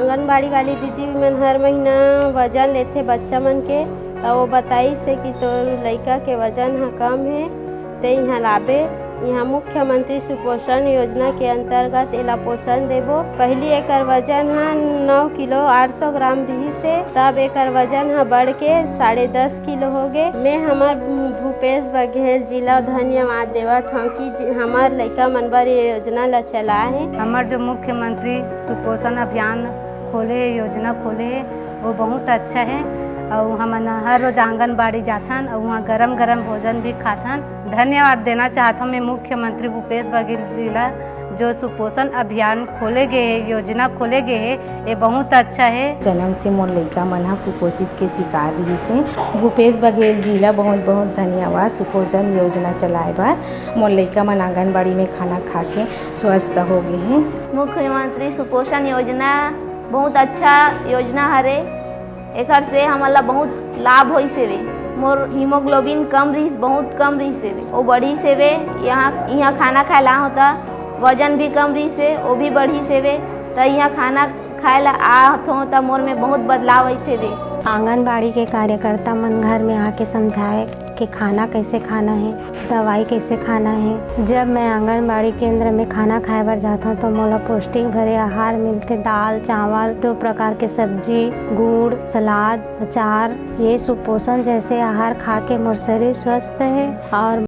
आंगनबाड़ी वाली दीदी मन हर महीना वजन लेथे बच्चा मन के, तो वो बताइस है कि तो लड़का के वजन ह कम है तो यहाँ लाबे। यहाँ मुख्यमंत्री सुपोषण योजना के अंतर्गत एला पोषण देबो। पहली एकर वजन 9 किलो 800 ग्राम रही से, तब एकर वजन बढ़ के 10.5 किलो हो गए। मैं हमार भूपेश बघेल जिला धन्यवाद देवत हूँ कि हमार लड़का मन बर ये योजना ला चलाए है। हमार जो मुख्यमंत्री सुपोषण अभियान खोले योजना खोले है वो बहुत अच्छा है और हम हर रोज आंगनबाड़ी जाथन और वहाँ गरम गरम भोजन भी खाथन। धन्यवाद देना चाहता हूँ मैं मुख्यमंत्री भूपेश बघेल जिला जो सुपोषण अभियान खोले गए है, योजना खोले गए है, ये बहुत अच्छा है। जन्म से मोर लड़का मन ह कुपोषित के शिकार रही से। भूपेश बघेल जिला बहुत बहुत धन्यवाद सुपोषण योजना चलाए बार। मोर लड़का मन आंगनबाड़ी में खाना खा के स्वस्थ हो गए हैं। मुख्यमंत्री सुपोषण योजना बहुत अच्छा योजना हरे, एकर से हमला बहुत लाभ होई सेवे। मोर हीमोग्लोबिन कम रही, बहुत कम रही सेवे, वो बढ़ी सेवे। यहाँ खाना खाएला होता, वजन भी कम रही से, वो भी बढ़ी सेवे। तो यहाँ खाना खाएला आहत हो तो मोर में बहुत बदलाव आई सेवे। आंगनबाड़ी के कार्यकर्ता मन घर में आके समझाए कि खाना कैसे खाना है, दवाई कैसे खाना है। जब मैं आंगनबाड़ी केंद्र में खाना खाए बर जाता हूँ तो मोला पौष्टिक भरे आहार मिलते, दाल चावल 2 प्रकार के सब्जी, गुड़, सलाद, अचार। ये सुपोषण जैसे आहार खा के मोर शरीर स्वस्थ है और